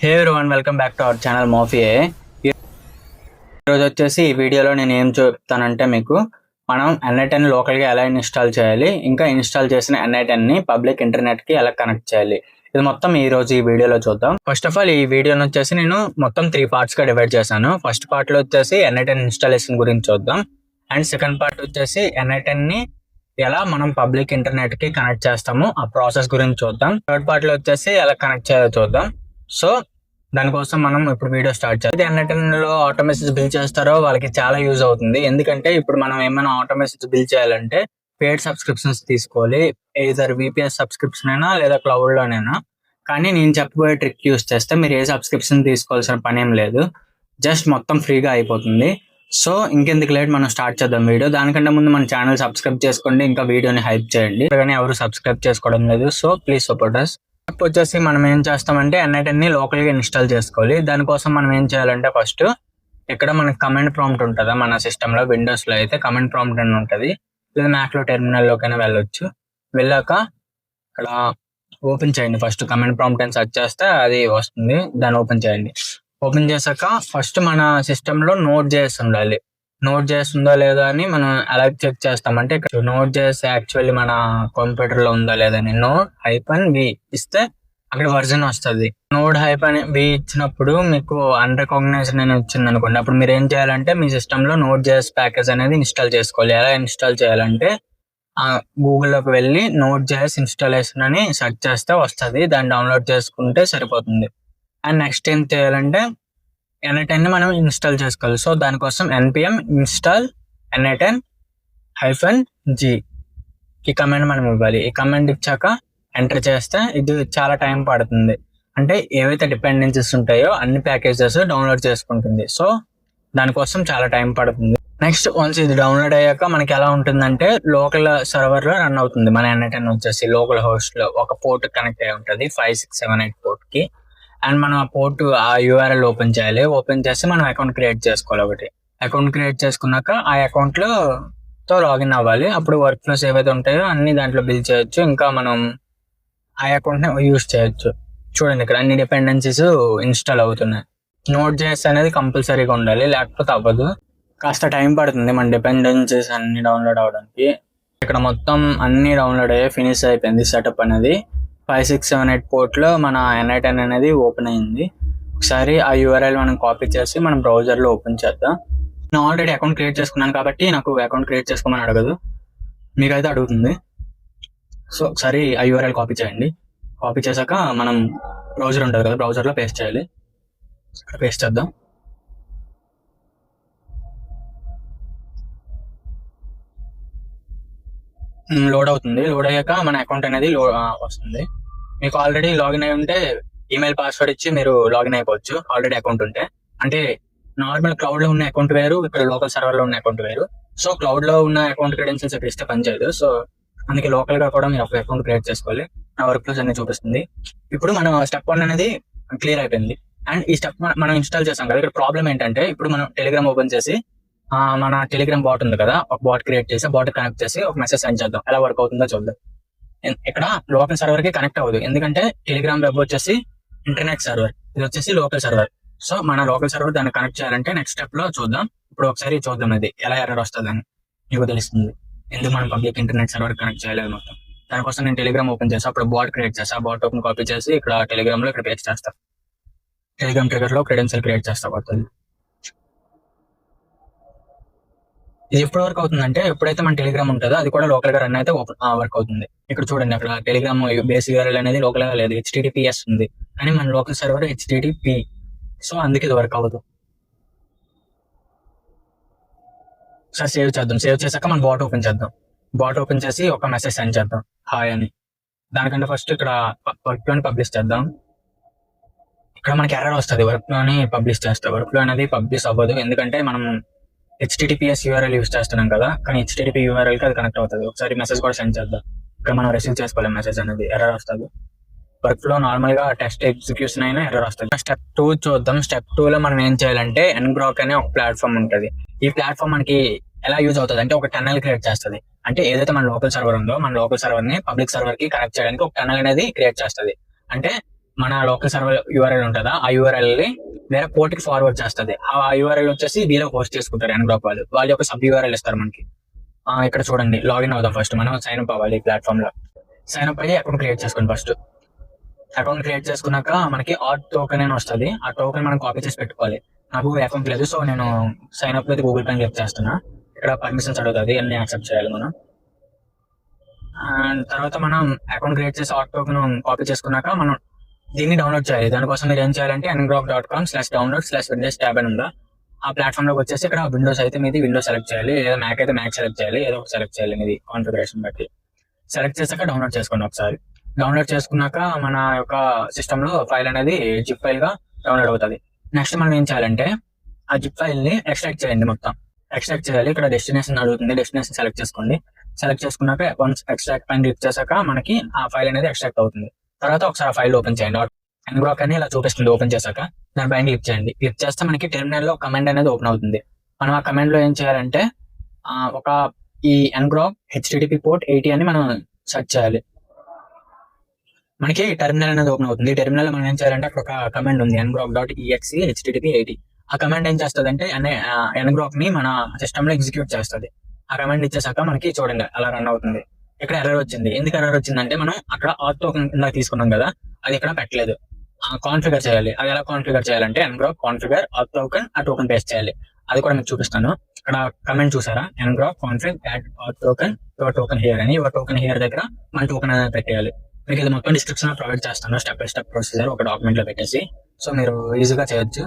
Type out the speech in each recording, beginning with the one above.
Hey everyone, welcome back to our channel మోఫియే. ఈరోజు వచ్చేసి ఈ వీడియోలో నేను ఏం చెప్తానంటే మీకు మనం N10 లోకల్గా ఎలా ఇన్స్టాల్ చేయాలి, ఇంకా ఇన్స్టాల్ చేసిన N10ని పబ్లిక్ ఇంటర్నెట్కి ఎలా కనెక్ట్ చేయాలి, ఇది మొత్తం ఈ రోజు ఈ వీడియోలో చూద్దాం. ఫస్ట్ ఆఫ్ ఆల్ ఈ వీడియోని వచ్చేసి నేను మొత్తం 3 పార్ట్స్గా డివైడ్ చేశాను. ఫస్ట్ పార్ట్లో వచ్చేసి N10 ఇన్స్టాలేషన్ గురించి చూద్దాం, అండ్ సెకండ్ పార్ట్ వచ్చేసి N10ని ఎలా మనం పబ్లిక్ ఇంటర్నెట్కి కనెక్ట్ చేస్తాము ఆ ప్రాసెస్ గురించి చూద్దాం. థర్డ్ పార్ట్లో వచ్చేసి ఎలా కనెక్ట్ చేయాలో చూద్దాం. సో దానికోసం మనం ఇప్పుడు వీడియో స్టార్ట్ చేయాలి. N10లో ఆటో మెసేజ్ బిల్ చేస్తారో వాళ్ళకి చాలా యూజ్ అవుతుంది. ఎందుకంటే ఇప్పుడు మనం ఏమైనా ఆటో మెసేజ్ బిల్ చేయాలంటే పెయిడ్ సబ్స్క్రిప్షన్స్ తీసుకోవాలి. ఎయిదర్ VPS సబ్స్క్రిప్షన్ అయినా లేదా క్లౌడ్ లోనైనా. కానీ నేను చెప్పబోయే ట్రిక్ యూజ్ చేస్తే మీరు ఏ సబ్స్క్రిప్షన్ తీసుకోవాల్సిన పని ఏం లేదు, జస్ట్ మొత్తం ఫ్రీగా అయిపోతుంది. సో ఇంకెందుకు లేట్, మనం స్టార్ట్ చేద్దాం వీడియో. దానికంటే ముందు మన ఛానల్ సబ్స్క్రైబ్ చేసుకోండి, ఇంకా వీడియోని హైప్ చేయండి. కానీ ఎవరు సబ్స్క్రైబ్ చేసుకోవడం లేదు, సో ప్లీజ్ సపోర్ట్ us. వచ్చేసి మనం ఏం చేస్తామంటే N10ని లోకల్గా ఇన్స్టాల్ చేసుకోవాలి. దానికోసం మనం ఏం చేయాలంటే ఫస్ట్ ఇక్కడ మనకి కమాండ్ ప్రాంప్ట్ ఉంటుందా మన సిస్టంలో, విండోస్లో అయితే కమాండ్ ప్రాంప్ట్ అని ఉంటుంది, లేదా మ్యాక్లో టెర్మినల్లోకైనా వెళ్ళొచ్చు. వెళ్ళాక ఇక్కడ ఓపెన్ చేయండి. ఫస్ట్ కమాండ్ ప్రాంప్ట్ అని సెర్చ్ చేస్తే అది వస్తుంది, దాన్ని ఓపెన్ చేయండి. ఓపెన్ చేశాక ఫస్ట్ మన సిస్టంలో Node.js ఉండాలి. Node.js ఉందా లేదా అని మనం ఎలా చెక్ చేస్తామంటే ఇక్కడ Node.js యాక్చువల్లీ మన కంప్యూటర్లో ఉందా లేదా అని Node-v ఇస్తే అక్కడ వర్జన్ వస్తుంది. Node-v ఇచ్చినప్పుడు మీకు అన్రికగ్నైజ్డ్ అని వచ్చింది అనుకోండి, అప్పుడు మీరు ఏం చేయాలంటే మీ సిస్టంలో Node.js ప్యాకేజ్ అనేది ఇన్స్టాల్ చేసుకోవాలి. ఎలా ఇన్స్టాల్ చేయాలంటే గూగుల్లోకి వెళ్ళి Node.js ఇన్స్టాలేషన్ అని సెర్చ్ చేస్తే వస్తుంది, దాన్ని డౌన్లోడ్ చేసుకుంటే సరిపోతుంది. అండ్ నెక్స్ట్ ఏం చేయాలంటే N10ని మనం ఇన్స్టాల్ చేసుకోవాలి. సో దానికోసం npm install N10-g ఈ కమాండ్ మనం ఇవ్వాలి. ఈ కమాండ్ ఇచ్చాక ఎంటర్ చేస్తే ఇది చాలా టైం పడుతుంది. అంటే ఏవైతే డిపెండెన్సీస్ ఉంటాయో అన్ని ప్యాకేజెస్ డౌన్లోడ్ చేసుకుంటుంది. సో దానికోసం చాలా టైం పడుతుంది. నెక్స్ట్ వన్స్ ఇది డౌన్లోడ్ అయ్యాక మనకి ఎలా ఉంటుందంటే లోకల్ సర్వర్లో రన్ అవుతుంది. మన N10 వచ్చేసి లోకల్ హోస్ట్లో ఒక పోర్ట్ కనెక్ట్ అయి ఉంటుంది, 5678 పోర్ట్కి. అండ్ మనం ఆ పోర్ట్ ఆ URL ఓపెన్ చేయాలి. ఓపెన్ చేసి మనం అకౌంట్ క్రియేట్ చేసుకోవాలి. ఒకటి అకౌంట్ క్రియేట్ చేసుకున్నాక ఆ అకౌంట్లో లాగిన్ అవ్వాలి. అప్పుడు వర్క్ ఫ్లోస్ ఏవైతే ఉంటాయో అన్ని దాంట్లో బిల్ చేయొచ్చు, ఇంకా మనం ఆ అకౌంట్ని యూజ్ చేయొచ్చు. చూడండి ఇక్కడ అన్ని డిపెండెన్సీస్ ఇన్స్టాల్ అవుతున్నాయి. Node.js అనేది కంపల్సరీగా ఉండాలి, లేకపోతే అవ్వదు. కాస్త టైం పడుతుంది మన డిపెండెన్సీస్ అన్ని డౌన్లోడ్ అవ్వడానికి. ఇక్కడ మొత్తం అన్ని డౌన్లోడ్ అయ్యాయి, ఫినిష్ అయిపోయింది సెటప్ అనేది. 5678 పోర్ట్లో మన N10 అనేది ఓపెన్ అయింది. ఒకసారి ఆ URL మనం కాపీ చేసి మనం బ్రౌజర్లో ఓపెన్ చేద్దాం. నేను ఆల్రెడీ అకౌంట్ క్రియేట్ చేసుకున్నాను కాబట్టి నాకు అకౌంట్ క్రియేట్ చేసుకోమని అడగదు, మీకైతే అడుగుతుంది. సో ఒకసారి ఆ URL కాపీ చేయండి. కాపీ చేశాక మనం బ్రౌజర్ ఉంటుంది కదా, బ్రౌజర్లో పేస్ట్ చేయాలి. ఇక్కడ పేస్ట్ చేద్దాం. లోడ్ అవుతుంది. లోడ్ అయ్యాక మన అకౌంట్ అనేది వస్తుంది. మీకు ఆల్రెడీ లాగిన్ అయి ఉంటే ఈమెయిల్ పాస్వర్డ్ ఇచ్చి మీరు లాగిన్ అయిపోవచ్చు, ఆల్రెడీ అకౌంట్ ఉంటే. అంటే నార్మల్ క్లౌడ్ లో ఉన్న అకౌంట్ వేరు, ఇక్కడ లోకల్ సర్వర్ లో ఉన్న అకౌంట్ వేరు. సో క్లౌడ్ లో ఉన్న అకౌంట్ క్రెడెన్షియల్స్ ఇక్కడ ఇస్తే పనిచేయదు. సో అందుకే లోకల్ గా కూడా మీరు ఒక అకౌంట్ క్రియేట్ చేసుకోవాలి. నా వర్క్ ఫ్లోస్ అన్ని చూపిస్తుంది. ఇప్పుడు మనం స్టెప్ 1 అనేది క్లియర్ అయిపోయింది. అండ్ ఈ స్టెప్ మనం ఇన్స్టాల్ చేసాం కదా, ఇక్కడ ప్రాబ్లం ఏంటంటే ఇప్పుడు మనం టెలిగ్రామ్ ఓపెన్ చేసి మన టెలిగ్రామ్ బాట్ ఉంది కదా, ఒక బాట్ క్రియేట్ చేసి బాట్ కనెక్ట్ చేసి ఒక మెసేజ్ సెండ్ చేద్దాం. ఎలా వర్క్ అవుతుందో చూద్దాం. ఇక్కడ లోకల్ సర్వర్ కి కనెక్ట్ అవ్వదు, ఎందుకంటే టెలిగ్రామ్ వెబ్ వచ్చేసి ఇంటర్నెట్ సర్వర్, ఇది వచ్చేసి లోకల్ సర్వర్. సో మన లోకల్ సర్వర్ దాన్ని కనెక్ట్ చేయాలంటే నెక్స్ట్ స్టెప్ లో చూద్దాం. ఇప్పుడు ఒకసారి చూద్దాం ఇది ఎలా ఎర్రర్ వస్తుందని మీకు తెలుస్తుంది, ఎందుకు మనం పబ్లిక్ ఇంటర్నెట్ సర్వర్ కనెక్ట్ చేయలేదు మొత్తం. దానికోసం నేను టెలిగ్రామ్ ఓపెన్ చేసి అప్పుడు బాట్ క్రియేట్ చేస్తా. ఆ బాట్ ఓపెన్ కాపీ చేసి ఇక్కడ టెలిగ్రామ్ లో ఇక్కడ పేస్ట్ చేస్తా. టెలిగ్రామ్ ట్రిగర్ లో క్రెడెన్షియల్ క్రియేట్ చేస్తా కొత్తది. ఇది ఎప్పుడు వర్క్ అవుతుందంటే ఎప్పుడైతే మన టెలిగ్రామ్ ఉంటుందో అది కూడా లోకల్ గా రన్ అయితే వర్క్ అవుతుంది. ఇక్కడ చూడండి అక్కడ టెలిగ్రామ్ బేస్ URL అనేది లోకల్ గా లేదు, HTTPS ఉంది, కానీ మన లోకల్ సర్వర్ HTTP. సో అందుకే ఇది వర్క్ అవ్వదు. సార్ సేవ్ చేద్దాం. సేవ్ చేశాక మనం బాట్ ఓపెన్ చేద్దాం. బాట్ ఓపెన్ చేసి ఒక మెసేజ్ సెండ్ చేద్దాం, హాయ్ అని. దానికంటే ఫస్ట్ ఇక్కడ వర్క్ ఫ్లోని పబ్లిష్ చేద్దాం. ఇక్కడ మనకి ఎర్రర్ వస్తుంది, వర్క్ ఫ్లోని పబ్లిష్ చేస్తే. వర్క్ ఫ్లో అనేది పబ్లిష్ అవ్వదు, ఎందుకంటే మనం HTTPS URL యూస్ చేస్తున్నాం కదా, కానీ HTTP URL కి అది కనెక్ట్ అవుతుంది. ఒకసారి మెసేజ్ కూడా సెండ్ చేద్దాం. ఇక్కడ మనం రిసీవ్ చేసుకోవాలి మెసేజ్ అనేది, ఎర్రర్ వస్తుంది. వర్క్ ఫ్లో నార్మల్ గా టెస్ట్ ఎగ్జిక్యూషన్ అయినా ఎర్రర్ వస్తుంది. స్టెప్ 2 చూద్దాం. స్టెప్ 2లో మనం ఏం చేయాలంటే ngrok అనే ఒక ప్లాట్ఫామ్ ఉంటుంది. ఈ ప్లాట్ఫామ్ మనకి ఎలా యూజ్ అవుతుంది అంటే ఒక టనల్ క్రియేట్ చేస్తుంది. అంటే ఏదైతే మన లోకల్ సర్వర్ ఉందో మన లోకల్ సర్వర్ ని పబ్లిక్ సర్వర్ కి కనెక్ట్ చేయడానికి ఒక టనల్ అనేది క్రియేట్ చేస్తుంది. అంటే మన లోకల్ సర్వర్ యూఆర్ఎల్ ఉంటుందా, ఆ యూఆర్ఎల్ ని వేరే పోర్ట్ కి ఫార్వర్డ్ చేస్తుంది. ఆ యూఆర్ఎల్ వచ్చేసి వీళ్ళు హోస్ట్ చేసుకుంటారు ఎన్గ్రాప్ వాళ్ళు. వాళ్ళ యొక్క సబ్ యూఆర్ఎల్ ఇస్తారు మనకి. ఇక్కడ చూడండి, లాగిన్ అవుదాం. ఫస్ట్ మనం సైన్ అప్ అవ్వాలి ఈ ప్లాట్ఫామ్ లో. సైన్ అప్ అయ్యి అకౌంట్ క్రియేట్ చేసుకోండి. ఫస్ట్ అకౌంట్ క్రియేట్ చేసుకున్నాక మనకి ఆట్ టోకెన్ అని వస్తుంది. ఆ టోకెన్ మనం కాపీ చేసి పెట్టుకోవాలి. నాకు అకౌంట్ లేదు, సో నేను సైన్ అప్ అయితే గూగుల్ పే క్లిక్ చేస్తున్నా. ఇక్కడ పర్మిషన్స్ అడుగుతుంది, అన్ని యాక్సెప్ట్ చేయాలి మనం. అండ్ తర్వాత మనం అకౌంట్ క్రియేట్ చేసి ఆట్ టోకెన్ కాపీ చేసుకున్నాక మనం దీన్ని డౌన్లోడ్ చేయాలి. దానికోసం మీరు ఏం చేయాలంటే ngrok.com/download/windows tab అని ఉందా, ఆ ప్లాట్ఫామ్ లోకి వచ్చేసి ఇక్కడ విండోస్ అయితే మీది విండోస్ సెలెక్ట్ చేయాలి, లేదా మ్యాక్ అయితే మ్యాక్ సెలెక్ట్ చేయాలి, ఏదో ఒకటి సెలెక్ట్ చేయాలి మీది కాన్ఫిగరేషన్ బట్టి. సెలెక్ట్ చేశాక డౌన్లోడ్ చేసుకోండి ఒకసారి. డౌన్లోడ్ చేసుకున్నాక మన యొక్క సిస్టమ్ లో ఫైల్ అనేది జిప్ ఫైల్ గా డౌన్లోడ్ అవుతుంది. నెక్స్ట్ మనం ఏం చేయాలంటే ఆ జిప్ ఫైల్ ని ఎక్స్ట్రాక్ట్ చేయండి. మొత్తం ఎక్స్ట్రాక్ట్ చేయాలి. ఇక్కడ డెస్టినేషన్ అడుగుతుంది, డెస్టినేషన్ సెలెక్ట్ చేసుకోండి. సెలెక్ట్ చేసుకున్నాక వన్స్ ఎక్స్ట్రాక్ట్ పైన క్లిక్ చేశాక మనకి ఆ ఫైల్ అనేది ఎక్స్ట్రాక్ట్ అవుతుంది. తర్వాత ఒకసారి ఆ ఫైల్ ఓపెన్ చేయండి. ngrok అని ఇలా చూపిస్తుంది. ఓపెన్ చేశాక దానిపైన క్లిక్ చేయండి. క్లిక్ చేస్తే మనకి టెర్మినల్ లో కమాండ్ అనేది ఓపెన్ అవుతుంది. మనం ఆ కమాండ్ లో ఏం చేయాలంటే ఒక ఈ ngrok http పోర్ట్ 80 అని మనం సెర్చ్ చేయాలి. మనకి టెర్మినల్ అనేది ఓపెన్ అవుతుంది. టెర్మినల్ లో మనం ఏం చేయాలంటే అక్కడ ఒక కమాండ్ ఉంది, ngrok.exe http 80. ఆ కమాండ్ ఏం చేస్తుంది అంటే ngrok ని మన సిస్టమ్ లో ఎగ్జిక్యూట్ చేస్తుంది. ఆ కమాండ్ ఇచ్చేసాక మనకి చూడండి అలా రన్ అవుతుంది. ఇక్కడ ఎర్రర్ వచ్చింది. ఎందుకు ఎర్రర్ వచ్చిందంటే మనం అక్కడ ఆట్ టోకెన్ కింద తీసుకున్నాం కదా, అది ఇక్కడ పెట్టలేదు. కాన్ఫిగర్ చేయాలి. అది ఎలా కాన్ఫిగర్ చేయాలంటే ngrok configure auth token ఆ టోకెన్ పేస్ట్ చేయాలి. అది కూడా మీకు చూపిస్తాను. ఇక్కడ కమెంట్ చూసారా, ngrok config add auth token your token here అని. your token here దగ్గర మన టోకెన్ అనేది పెట్టేయాలి. మీకు ఇది మొత్తం డిస్క్రిప్షన్ లో ప్రొవైడ్ చేస్తాను, స్టెప్ బై స్టెప్ ప్రొసీజర్ ఒక డాక్యుమెంట్ లో పెట్టేసి. సో మీరు ఈజీగా చేయొచ్చు,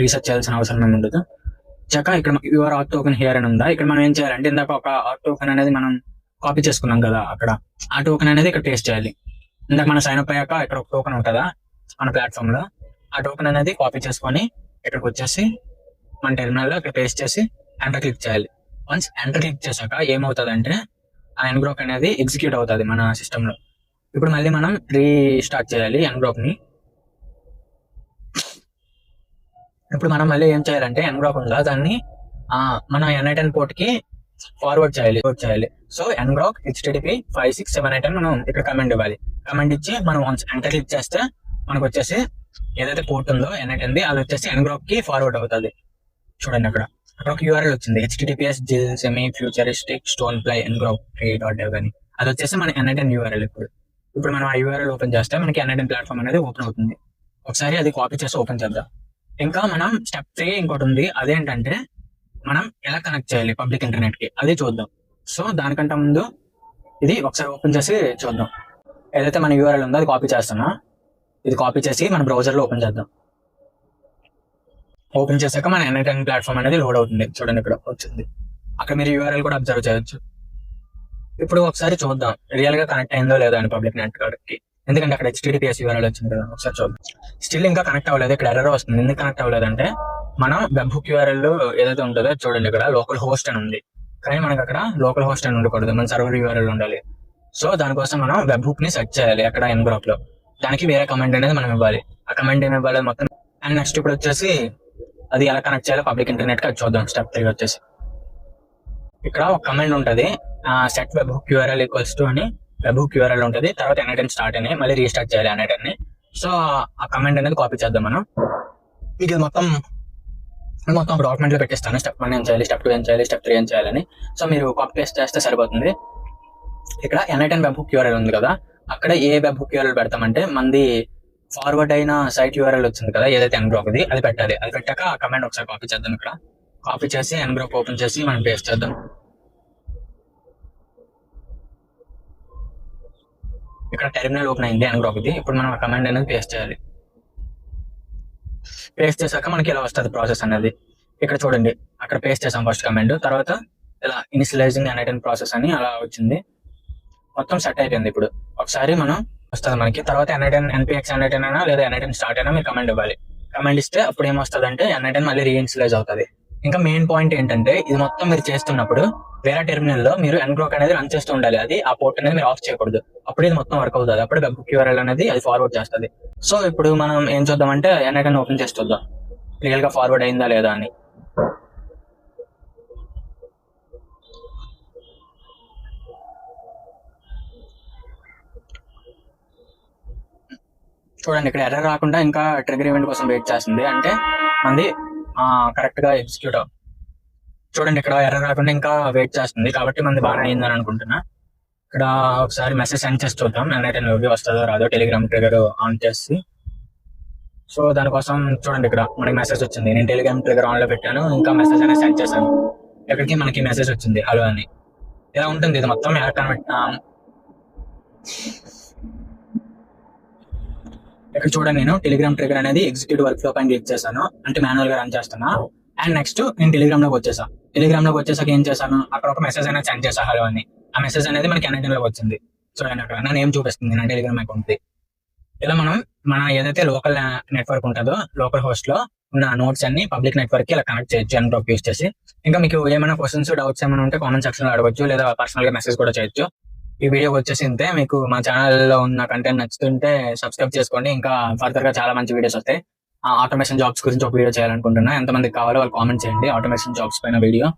రీసెర్చ్ చేయాల్సిన అవసరం ఏమి ఉండదు. చక్క ఇక్కడ యువర్ ఆట్ టోకెన్ హియర్ అని ఉందా, ఇక్కడ మనం ఏం చేయాలంటే ఇందాక ఒక ఆట్ టోకెన్ అనేది మనం కాపీ చేసుకున్నాం కదా, అక్కడ ఆ టోకెన్ అనేది ఇక్కడ పేస్ట్ చేయాలి. ఇందాక మనం సైన్ అప్ అయ్యాక ఇక్కడ ఒక టోకెన్ ఉంటుందా మన ప్లాట్ఫామ్ లో, ఆ టోకెన్ అనేది కాపీ చేసుకొని ఇక్కడికి వచ్చేసి మన టెర్మినల్ లో ఇక్కడ పేస్ట్ చేసి ఎంటర్ క్లిక్ చేయాలి. వన్స్ ఎంటర్ క్లిక్ చేశాక ఏమవుతుంది అంటే ఆ ngrok అనేది ఎగ్జిక్యూట్ అవుతుంది మన సిస్టమ్ లో. ఇప్పుడు మళ్ళీ మనం రీస్టార్ట్ చేయాలి ngrok ని. ఇప్పుడు మనం మళ్ళీ ఏం చేయాలంటే ngrok ఉందా దాన్ని మన n10 పోర్ట్ కి ఫార్వర్డ్ చేయాలి. సో ngrok http 5678 అని మనం ఇక్కడ కమాండ్ ఇవ్వాలి. కమాండ్ ఇచ్చి మనం వన్స్ ఎంటర్ క్లిక్ చేస్తే మనకు వచ్చేసి ఏదైతే పోర్ట్ ఉందో n10 అది వచ్చేసి ngrok కి ఫార్వర్డ్ అవుతుంది. చూడండి అక్కడ ఒక యూఆర్ఎల్ వచ్చింది, https semi futuristic stonefly ngrok3.dev అని. అది వచ్చేసి మన n10 యూఆర్ఎల్. ఇప్పుడు మనం ఆ యూఆర్ఎల్ ఓపెన్ చేస్తే మనకి n10 ప్లాట్ఫామ్ అనేది ఓపెన్ అవుతుంది. ఒకసారి అది కాపీ చేసి ఓపెన్ చేద్దాం. ఇంకా మనం స్టెప్ 3 ఇంకోటి ఉంది, అదేంటంటే మనం ఎలా కనెక్ట్ చేయాలి పబ్లిక్ ఇంటర్నెట్ కి, అది చూద్దాం. సో దానికంటే ముందు ఇది ఒకసారి ఓపెన్ చేసి చూద్దాం. ఏదైతే మన యూఆర్ఎల్ ఉందో అది కాపీ చేస్తున్నా, ఇది కాపీ చేసి మన బ్రౌజర్ లో ఓపెన్ చేద్దాం. ఓపెన్ చేశాక మన n10 ప్లాట్ఫామ్ అనేది లోడ్ అవుతుంది. చూడండి ఇక్కడ వచ్చింది. అక్కడ మీరు యూఆర్ఎల్ కూడా అబ్జర్వ్ చేయొచ్చు. ఇప్పుడు ఒకసారి చూద్దాం రియల్ గా కనెక్ట్ అయిందో లేదో అని పబ్లిక్ నెట్వర్క్ కి, ఎందుకంటే అక్కడ https యూఆర్ఎల్ వచ్చింది కదా. ఒకసారి చూద్దాం. స్టిల్ ఇంకా కనెక్ట్ అవ్వలేదు. ఇక్కడ ఎర్రర్ వస్తుంది. ఎందుకు కనెక్ట్ అవ్వలేదంటే మనం వెబ్ హుక్ యూఆర్ఎల్ ఏదైతే ఉంటుందో చూడండి ఇక్కడ లోకల్ హోస్ట్ అని ఉంది, కానీ మనకి అక్కడ లోకల్ హోస్ట్ అని ఉండకూడదు, మన సర్వర్ యూఆర్ఎల్ ఉండాలి. సో దానికోసం మనం వెబ్ హుక్ ని సెర్చ్ చేయాలి అక్కడ ngrok లో. దానికి వేరే కమాండ్ అనేది మనం ఇవ్వాలి. ఆ కమాండ్ ఏమి ఇవ్వాలి మొత్తం. అండ్ నెక్స్ట్ ఇప్పుడు వచ్చేసి అది ఎలా కనెక్ట్ చేయాలో పబ్లిక్ ఇంటర్నెట్ కి అది చూద్దాం. స్టెప్ 3 వచ్చేసి ఇక్కడ ఒక కమాండ్ ఉంటుంది, set web hook URL equals to అని వెబ్ హుక్ యూఆర్ఎల్ ఉంటుంది. తర్వాత n10 స్టార్ట్ అని మళ్ళీ రీస్టార్ట్ చేయాలి n10 ని. సో ఆ కమాండ్ అనేది కాపీ చేద్దాం మనం. ఇది మొత్తం ఒక డాక్యుమెంట్ లో పెట్టిస్తాను. స్టెప్ 1 ఏం చేయాలి, స్టెప్ 2 ఏం చేయాలి, స్టెప్ 3 ఏం చేయాలని. సో మీరు కాపీ పేస్ట్ చేస్తే సరిపోతుంది. ఇక్కడ n10 వెబ్ హుక్ యూఆర్ఎల్ ఉంది కదా, అక్కడ ఏ వెబ్ హుక్ యూఆర్ఎల్ పెడతామంటే మనది ఫార్వర్డ్ అయిన సైట్ యూఆర్ఎల్ వచ్చింది కదా ఏదైతే ngrok అది పెట్టాలి. అది పెట్టాక ఆ కమాండ్ ఒకసారి కాపీ చేద్దాం. ఇక్కడ కాపీ చేసి ngrok ఓపెన్ చేసి మనం పేస్ట్ చేద్దాం. ఇక్కడ టెర్మినల్ ఓపెన్ అయింది ngrok ది. ఇప్పుడు మనం ఆ కమాండ్ అనేది పేస్ట్ చేయాలి. పేస్ట్ చేశాక మనకి ఇలా వస్తుంది ప్రాసెస్ అనేది. ఇక్కడ చూడండి అక్కడ పేస్ట్ చేసాం ఫస్ట్ కమాండ్, తర్వాత ఇలా ఇనిషియలైజింగ్ n10 ప్రాసెస్ అని అలా వచ్చింది. మొత్తం సెట్ అయిపోయింది. ఇప్పుడు ఒకసారి మనం వస్తుంది మనకి. తర్వాత n10 npx n10 అయినా లేదా n10 స్టార్ట్ అయినా మీరు కమాండ్ ఇవ్వాలి. కమాండ్ ఇస్తే అప్పుడు ఏమొస్తుంది అంటే n10 మళ్ళీ రీఇనిషియలైజ్ అవుతుంది. ఇంకా మెయిన్ పాయింట్ ఏంటంటే ఇది మొత్తం మీరు చేస్తున్నప్పుడు వేరే టెర్మినల్ లో మీరు ngrok అనేది రన్ చేస్తూ ఉండాలి. అది ఆ పోర్ట్ అనేది మీరు ఆఫ్ చేయకూడదు. అప్పుడు ఇది మొత్తం వర్క్ అవుతుంది. అప్పుడు వెబ్ హుక్ యూఆర్ఎల్ అనేది అది ఫార్వర్డ్ చేస్తుంది. సో ఇప్పుడు మనం ఏం చూద్దామంటే n10 ఓపెన్ చేసి చూద్దాం రియల్ గా ఫార్వర్డ్ అయిందా లేదా అని. చూడండి ఇక్కడ ఎర్రర్ రాకుండా ఇంకా ట్రిగర్ ఈవెంట్ కోసం వెయిట్ చేస్తుంది, అంటే మనది కరెక్ట్ గా ఎగ్జిక్యూట్ చూడండి ఇక్కడ ఎర్రర్ రాకుండా ఇంకా వెయిట్ చేస్తుంది, కాబట్టి మనది బాగా అయిందని అనుకుంటున్నా. ఇక్కడ ఒకసారి మెసేజ్ సెండ్ చేసి చూద్దాం N8N లోకి వస్తుందో రాదో, టెలిగ్రామ్ ట్రిగర్ ఆన్ చేసి. సో దానికోసం చూడండి ఇక్కడ మనకి మెసేజ్ వచ్చింది, నేను టెలిగ్రామ్ ట్రిగర్ ఆన్ లో పెట్టాను, ఇంకా మెసేజ్ అనేది సెండ్ చేశాను. ఇక్కడికి మనకి మెసేజ్ వచ్చింది హలో అని. ఇలా ఉంటుంది ఇది మొత్తం. ఇక్కడ చూడండి నేను టెలిగ్రామ్ ట్రిగర్ అనేది ఎగ్జిక్యూట్ వర్క్ ఫ్లో పైన క్లిక్ చేశాను, అంటే మాన్యువల్ గా రన్ చేస్తున్నా. అండ్ నెక్స్ట్ నేను టెలిగ్రామ్ లోకి వచ్చేసా. టెలిగ్రామ్ లోకి వచ్చేసాక ఏం చేశాను, అక్కడ ఒక మెసేజ్ అనేది సెండ్ చేసా హలో అని. ఆ మెసేజ్ అనేది మనకి N8N లోకి వచ్చింది. చూడండి అక్కడ నా నేమ్ చూపిస్తుంది, నా టెలిగ్రామ్ అకౌంట్. ఇలా మనం మన ఏదైతే లోకల్ నెట్వర్క్ ఉంటుందో లోకల్ హోస్ట్ లో ఉన్న నోట్స్ అన్ని పబ్లిక్ నెట్వర్క్ కి ఇలా కనెక్ట్ చేయొచ్చు Ngrok యూస్ చేసి. ఇంకా మీకు ఏమైనా క్వశ్చన్స్ డౌట్స్ ఏమైనా ఉంటే కామెంట్ సెక్షన్ లో అడగచ్చు, లేదా పర్సనల్ గా మెసేజ్ కూడా చేయొచ్చు. ఈ వీడియో వచ్చేసి ఇంతే. మీకు మా ఛానల్లో ఉన్న కంటెంట్ నచ్చుతుంటే సబ్స్క్రైబ్ చేసుకోండి. ఇంకా ఫర్దర్ గా చాలా మంచి వీడియోస్ వస్తాయి. ఆటోమేషన్ జాబ్స్ గురించి ఒక వీడియో చేయాలనుకుంటున్నా, ఎంతమందికి కావాలో వాళ్ళు కామెంట్ చేయండి ఆటోమేషన్ జాబ్స్ పైన వీడియో.